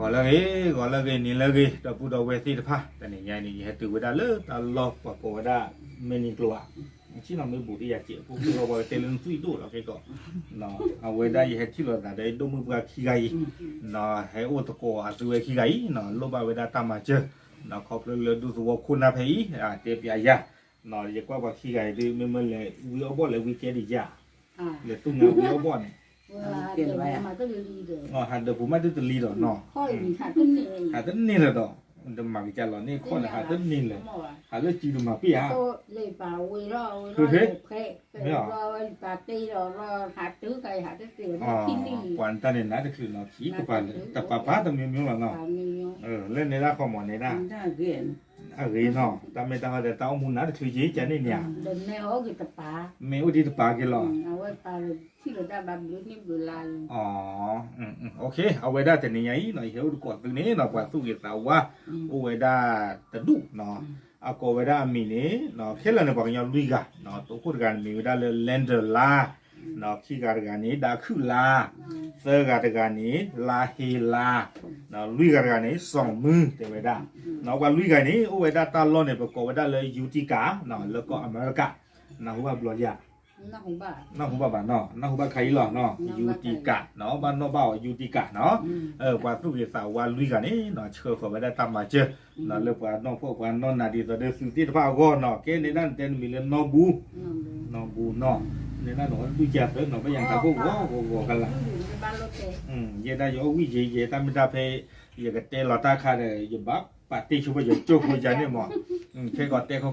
gọi là cái nhìn là cái đó phụ đầu về thì phải tại này nhà này hết từ về đã lỡ ta lo và cổ đã mình lùa chỉ là mấy bụi đi chị phụ đầu về tên lên suy đổ là cái cọ nó à về đã hết chỉ là đấy đôi mươi bữa khi gáy nó hết ô tô cổ à từ khi gáy nó lúc vào về đã tam mà chưa nó khó lên đủ số khuôn na thấy à tiếp bây giờ nó giờ qua vào khi gáy thì mình lại vừa bỏ lại vì cái đi giả để tung nhau vừa bỏ này hạt được phụ mai từ lì rồi nó hạt tất nhiên là đó đừng mặc cái là nên con là hạt tất nhiên là hạt rất chỉ được mà biết à quan ta nên nói được nó chỉ có quan tập phá tầm miếng là nó lên này ra không mòn này ra cái nó ta mới ta để tao muốn nói được thứ gì cho nên nhỉ mèo đi tập phá cái lò okเอาไว้ได้แต่นี่ไงหน่อยเหี้ยวกว่าตรงนี้เนาะกว่าสู้กับว่าเอาไว้ได้ตะดุเนาะเอาก็ไว้ได้มีนี่เนาะแค่ละเนี่ยบอกอย่างลุยกะเนาะตัวคนกันมีไว้ได้เลยแลนเดอร์ลาเนาะขี้การกันนี้ดาคือลาเซอร์กันนี้ลาเฮลาเนาะลุยกันนี้สองมือแต่ไว้ได้เนาะว่าลุยกันนี้เอาไว้ได้ตลอดเนี่ยประกอบไว้ได้เลยยูติกาเนาะแล้วก็อเมริกาเนาะว่าบลอยาน้าหูบ้าเนาะน้าหูบ้าใครหรอเนาะยูติกะเนาะบ้านนอกบ้ายูติกะเนาะว่าสู้กับสาวว่าลุยกันนี่เนาะเชื่อเขาไม่ได้ตามมาเจอเนาะเรื่องว่าน้องพวกว่าน้องนาดีตอนเด็กสุดที่ฟ้าก็เนาะแค่ในนั้นเต็มมีเรื่องน้องบูเนาะในนั้นเนาะดูเจ็บเลยเนาะไม่อย่างตาพวกว่ากันละเย็นได้ยวิจิเย็นตามไม่ได้เพย์อย่างกับเตลตาคาเลยอย่างบับปฏิชุบอย่างโจ๊กอย่างนี้มั้งแค่ก่อนเตะเขา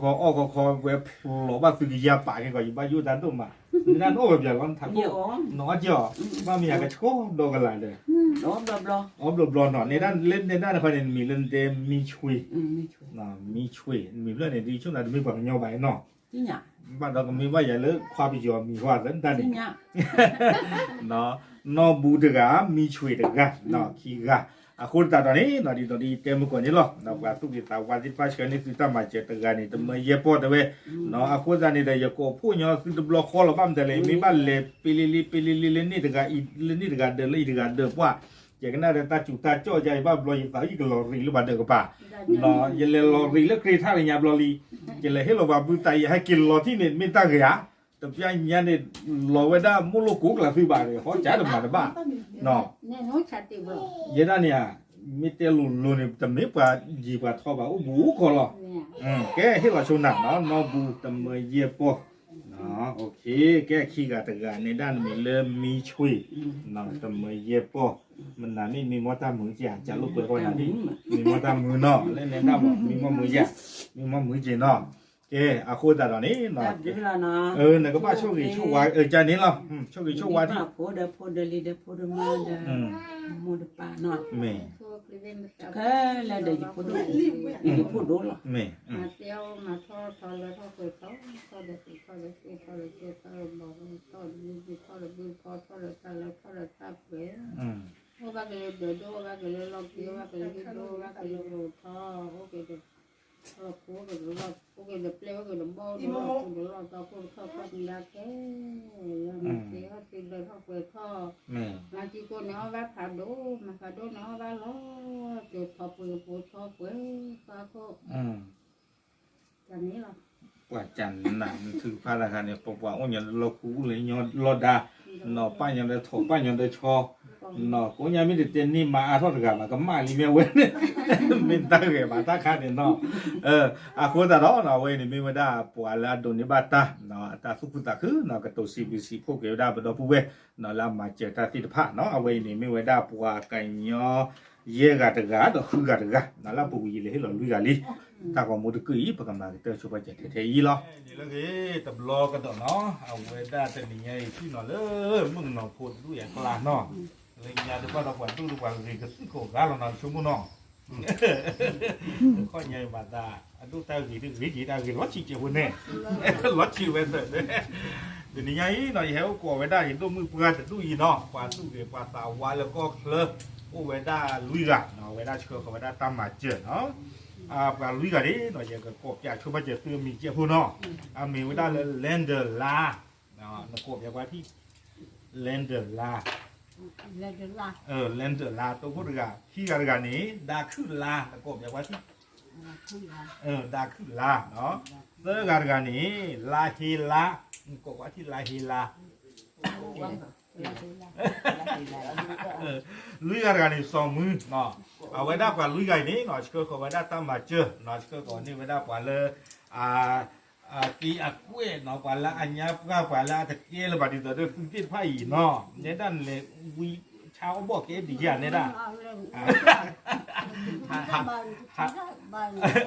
เว็บหลบว่าสุกิยาป่าแค่ก่อนอยู่บ้านยูดันตุ้มมานั่นโอ้แบบอย่างนั้นทำพวกน้อจ่อว่ามีอะไรก็โชว์โดนกันหลายเลยอ๋อบลอหน่อยในด้านเล่นในด้านคนนี้มีเล่นเต็มมีชุยมีชุยมีเรื่องในดีช่วงนั้นมีแบบเงาใบเนาะบ้านเราก็มีว่าอย่างเลิกความพิจารณามีว่าเล่นด้านนี้เนาะนอบูดกะมีชุยดกะเนาะขี้กะคนตาตอนนี้นอดีเต็มก่อนนี่หรอเนาะว่าทุกที่ตาวันที่ฟ้าเชิญนี่คือตามาเจตกันนี่แต่เมื่อเย็บปอดเอาไว้เนาะคนตานี่ได้ยกผู้เนาะคือตบล็อกคอละบ้างแต่เลยมีบ้านเลยปิลิเลนี่ตะกะอีเลนี่ตะกะเดินเลยตะกะเดินว่าอย่างนั้นแต่ตาจุตาจ่อใจบ้าบลอยตาอีกลอรีหรือบ้าเดินกับป่าเนาะยันเลยลอรีแล้วครีท่าอะไรเงี้ยบลอรียันเลยให้เราบ้าบุตรให้กินลอที่เนี่ยไม่ตั้งเหรอแต่พี่ยันเนี่ยลอยไว้ได้มุลกุกละซื้อบาทเลยเขาจ่ายดอกมาได้บ้าเนาะยันนั่นเนี่ยมีเตลูเนี่ยจำนี้ว่าจีบว่าทอบ่าบูก็หรอแกให้เราชนะเนาะนอบูตำเมยเย็บปอเนาะโอเคแกขี้กาตะกาในด้านมีเริ่มมีช่วยเนาะตำเมยเย็บปอมันน่ะนี่มีมอตามือจ่าจะลุกไปคนน่ะนี่มีมอตามือเนาะเล่นในด้านมีมอมือจ่ามีมอมือจีเนาะแกอาโคตาตอนนี้เนาะเนี่ยก็ป้าโชคดีโชควายจานนี้เหรอโชคดีโชควายที่พูดลีเดพูดมาเดมูดปาเนาะแม่ก็แล้วเดี๋ยวพูดดูหรอแม่มาเที่ยวมาทอดแล้วทอดเปิดเขาทอดเลยทอดบอกทอดมีทอดเลยทอดเลยทอดเลยทอดเว้ยว่าก็เลยเดี๋ยวดูว่าก็เลยลองเที่ยวว่าก็เลยดูว่าก็เลยดูทอดโอเคเดี๋ยวพูดเดี๋ยวเราโอเคเดี๋ยวเปลี่ยวเดี๋ยวบอกเดี๋ยวเราต่อพูดเข้าไปยาแก่ยังเสียติดเลยทอดเปิดทอดมาจีโก้เนาะว่าผ่าดูมาผ่าดูเนาะว่าล้อเดี๋ยวทอดเปิดพูดทอดเว้ยฟ้าก็อย่างนี้หรอว่าจันนั่นถือพระราชาเนี่ยบอกว่าโอ้ยเราคูเลยยอดรอดาเนาะป้ายังได้ถกป้ายังได้ชอเนาะกูยังไม่ได้เต้นนี่มาอาทอดกันมาก็มาลีเมียเว้ยไม่ตั้งเลยมาตั้งค่าเนี่ยเนาะอาคนแต่เราเนาะเว้ยนี่ไม่มาได้ปัวละโดนนี่บ้าตาเนาะตาสุขุตาคือเนาะก็ตัวCBCพวกเกี่ยวได้บดผู้เว้ยเนาะแล้วมาเจอตาติดผ้าเนาะเอาไว้นี่ไม่มาได้ปัวกันยอเย่กัดกาดคือกัดกานั่นละปุ๊บยี่เลยให้เราลุยกันเลยถ้าก็มุดกุยปกติมาเตอร์ช่วยจะเทยี่ล้อนี่ละกี้ตับล้อกันต่อเนาะเอาไว้ได้แต่นี่ไงที่เนาะเลยมึงเนาะพูดด้วยอย่างกลางเนาะเลยยาดูว่าเราควรดูว่าเรื่องก็สิ่งของเราเนาะชั่วโมงเนาะข้อใหญ่บาดาดูตากี่ดูวิจิตากี่ล้อชี้เจ้าคนเนี่ยล้อชี้เว้นเลยเดี๋ยวนี้ไงเนาะเหี้ยวกว่าไว้ได้เห็นตัวมือเปลือยแต่ดูอีเนาะกว่าสู้เกี่ยวกับสาววายแล้วก็เคลิ้มโอ้ไว้ได้ลุยกันเนาะไว้ได้เชื่อเขาไว้ได้ตามมาเจอเนาะปลาลุยกันดิเนาะอย่างกับกบอยากช่วยมาเจอคือมีเจ้าผู้เนาะมีไว้ได้เลยแลนเดอร์ลาเนาะกบอยากว่าที่แลนเดอร์ลา เลยเดี๋ยวละ แลนเดอร์ลาตัวพูดกันที่กันนี้ดาคือลาแล้วก็แบบว่าที่ ขึ้นละ ดาคือลาเนาะเตอร์กันนี้ลาเฮลาก็ว่าที่ลาเฮลาลุยกันนี้สองมือเนาะเอาไว้ได้กว่าลุยกันนี้เนาะชิคก็ไว้ได้ตามมาเจอเนาะชิคก็นี่ไว้ได้กว่าเลยตีอักเว้เนาะกว่าละอันยากว่าละตะเกียร์บาดนี้ตัวเด็กฟุ้งที่ไพ่เนาะเนี่ยด้านเลยวิชาวบอกเก็บดีอย่างเนี่ยด้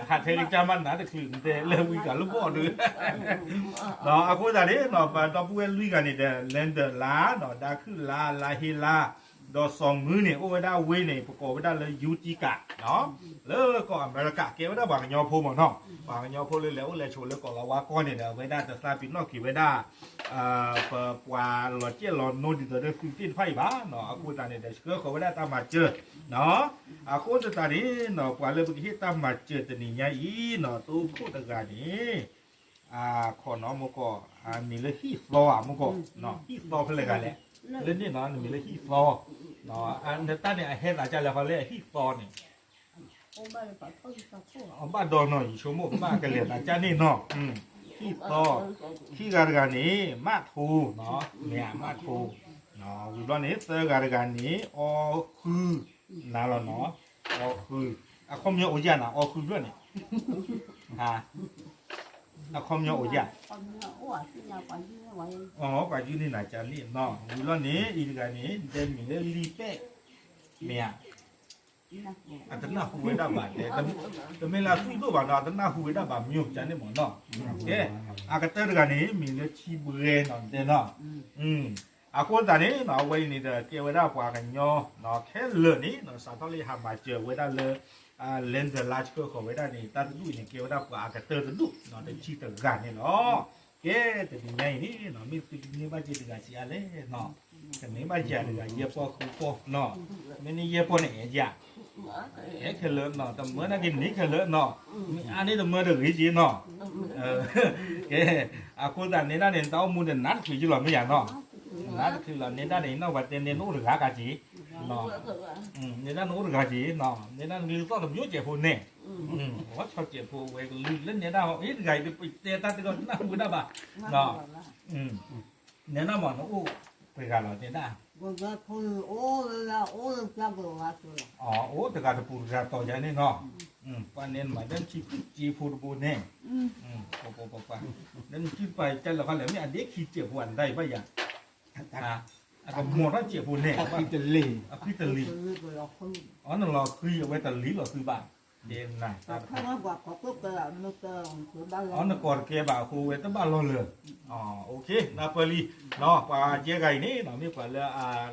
หาเทริกจามันนะแต่คือแต่เรื่องวิการลูกบอลด้วยเนาะအခုဒါလေးเนาะတော့ပွေးလွိကနေတဲ့လန်ဒလာเนาะဒါคือลาเฮลาတော့สองมือเนี่ยโอ้ยได้เว้ยเนี่ยประกอบได้เลยยูจิกะเนาะแล้วก็อเมริกาเกี่ยวได้บางยอโพมั้งเนาะบางยอโพเลยแล้วเลยโชว์แล้วก็ละว่าก้อนเนี่ยไว้ได้แต่ซาปินอกกี่ไว้ได้ปว่าหลอดเจี๊ยหลอดโนดิตัวเด็กฟิลตินไฟบ้าเนาะအခုဒါเนี่ยเด็กก็เขาไว้ได้ตามมาเจอเนาะအခုဒါนี่เนาะกว่าเลยบางทีตามมาเจอตัวนี้ยังอีเนาะตู้พูดตะการนี่ขอน้องมุกก็มีเลยฮีฟลอมุกก็เนาะฮีฟลอเป็นอะไรกันแหละเล่นนี่เนาะมีเลยฮีฟลอเนาะอันเดต้าเนี่ยเห็นอาจารย์แล้วเขาเรียกฮีฟลอเนี่ย โอ้บ้านปะเขาจะพูด อ๋อบ้านดอนเนาะอยู่ชั่วโมงมากกันเลยอาจารย์นี่เนาะฮีฟลอที่การนี่มาทูเนาะเนี่ยมาทูเนาะวิบลอนี่เซอร์การนี่อ๋อคือนาเราเนาะอ๋อคือคอมเยอะโอเยนะอ๋อคือด้วยเนี่ยฮะคอมเยอะโอเย คนเนี่ยโอ้ที่ยาวกว่าที่ไว้ อ๋อกว่าอยู่นี่น่าจะนี่เนาะวิบลอนี่อีกการนี้เดมิเลลีเป้เมีย นะ อันนั้นหูเวดาบาดแต่เมื่อเราคุยตัวบาดอันนั้นหูเวดาบาดมีอยู่จันนี่หมดเนาะโอเคอากาศเตอร์กันนี้มีเลยชีบุเรนอนเดเนาะอาคนตอนนี้เนาะวันนี้เด็กเกี่ยวกับว่ากันเนาะเนาะแค่เรื่องนี้เนาะสัตว์ทะเลหามาเจอเวดาเลยเลนส์ลาชก็ของเวดานี่ตัดดูนี่เกี่ยวกับว่าอากาศเตอร์ดูเนาะแต่ชีตกันนี่เนาะแค่แต่ที่ไหนนี่เนาะมีสิ่งนี้มาเจอกันสิอะไรเนาะแต่นี้มาเจอกันเยอะพอคู่พอเนาะไม่นี่เยอะพอเนี่ยจ้ะแค่เลิศเนาะแต่เมื่อนักกินนี่แค่เลิศเนาะอันนี้แต่เมื่อเด็กจีเนาะแกคนตอนนี้นั่นเนี่ยต้องมูลนัดคือจีหล่อไม่อย่างเนาะนัดคือหล่อเนี่ยด้านนี้เนาะว่าเต็นเนี่ยนู้นหรือกาจีเนาะเนี่ยด้านนู้นหรือกาจีเนาะเนี่ยด้านลือต้องทำยุ่งเจ็บพูนเนี่ยว่าชอบเจ็บพูเวกลือเล่นเนี่ยด้านเอ๊ะไงไปเตะตาตะก้อนน่าบุญได้ป่ะเนาะเนี่ยด้านหมอนอู้ไปกันหรอเนี่ยด้าน ก็จะพูดโอ้ละโอ้จะบอกว่าตัว อ๋อโอ้แต่การพูดการต่อใจนี่เนาะปันเน้นมาเดินจีพูดพูดเนี่ยปะเดินจีไปใจเราเขาเหล่านี้อันเด็กขี้เจ็บวันได้ป่ะอย่างก็หมดแล้วเจ็บพูดเนี่ยว่าจะลีคือตะลีอ๋อนั่นเราคือเอาไว้ตะลีเราคือบ้านเด่นนะ ถ้าว่าบอกเขาก็เกิดมันเกิดคือบ้าน อ๋อนั่นก่อนเก็บบ่าวครูไว้ตั้งบ้านเราเลยอ๋อโอเคนาเปรีเนาะป่าเจ๊ไก่นี่เนาะมีป่าเลย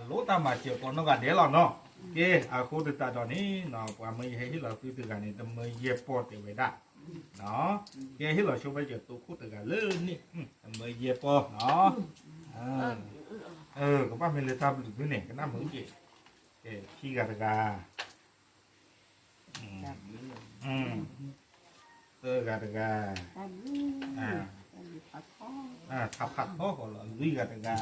โลตามาเจ็บก่อนน้องกันเดี๋ยวเราเนาะโอเคโคตรตาตอนนี้เนาะป่าไม่ให้ที่เราคือตัวกันนี่ต้องไม่เย็บปอดไว้ได้เนาะแกที่เราช่วยไปเจอตัวคู่ตัวกันเลยนี่ไม่เย็บปอดเนาะก็ป้าไม่เลยทำหรือเนี่ยก็น่าเหมือนกี่ขี้กระกาเตอร์กระกาทับผัดพ่อก็หล่อลุยกระกา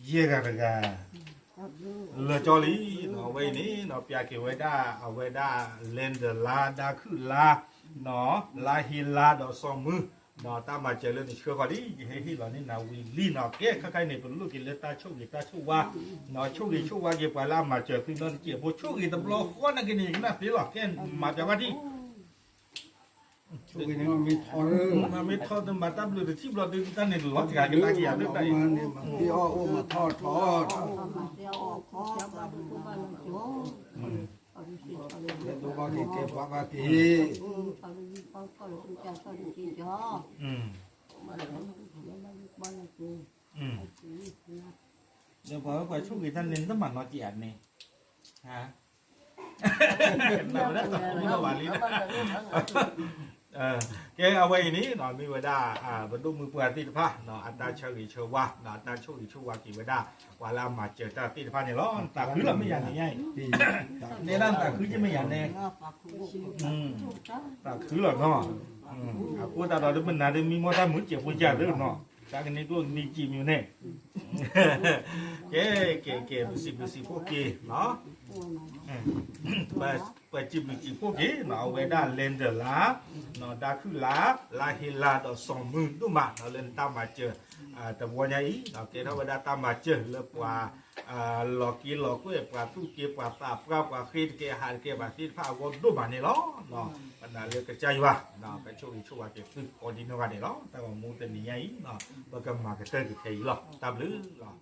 เย่กระกาเลจอลีเนาะไว้นี่เนาะเปียกไว้ได้เอาไว้ได้เลนเดลาดาคือลาเนาะลาฮิลาดอสองมือเนาะตามมาเจอเรื่องนี้เชื่อก่อนดิให้ที่เรานี่นาวิลีเนาะแกข้างๆนี่เป็นลูกกินเลตาโชคดีตาโชคว่าเนาะโชคดีเก็บไว้ล่ามาเจอคือนั่นเกี่ยวกับโชคดีตำรวจคนนั่นกินนี่นะสิหรอกแกมาจากว่าที่ ช่วงนี้มันมีทอร์ มาไม่ทอดมาตั้งเลยที่เราดูท่านในหลอดการกินลาเกียร์ด้วยได้ ที่อ้อมาทอด มาเที่ยวขอบ้านกูบ้านโจ้ดูว่าเก็บว่ากี่ เขาจะเขากินจ้อมาแล้วบ้านกู เดี๋ยวพอไปช่วงนี้ท่านเน้นสมันนอเจียนนี่ฮะแบบนั้นก็ไม่ต้องหวานลิ้นแกเอาไว้นี้หน่อยมีเวลาบรรลุมือเปลือยติดผ้าหน่อยอันดาเชลีเชว่าหน่อยอันดาโชคดีโชว่ากี่เวลาว่าเรามาเจอตาติดผ้าเนี่ยร้อนตาคือเราไม่อยากง่ายในด้านตาคือจะไม่อยากแน่ตาคือเราเนาะกูตาเราดูมันน่าจะมีมอตาเหมือนเจ็บปวดใจเรื่องเนาะ ตากันนี่ก็นี่จีมิวเนี่ยเก๋บุษพวกเก๋เนาะไปจีบพวกเก๋เนาะเวด้าเลนเดอร์ลาเนาะดาคือลาเฮลาต่อ20,000ตัวมาเนาะเล่นตามมาเจอแต่วันนี้เนาะเก๋ถ้าเวด้าตามมาเจอเลิกว่าหลอกกี้หลอกกุ้ยกว่าตู้เก๋กว่าตาปลากว่าครีดเก๋หาเก๋บาซีผ้าวนดูมาเนี่ยเนาะเนาะปัญหาเรื่องกระจายวะเนาะไปช่วยเก๋ฝึกออดิโนกันเนี่ยเนาะแต่ว่ามูแต่นี่ไงเนาะบางครั้งมาก็เจอเก๋หรอกตามหรือเนาะ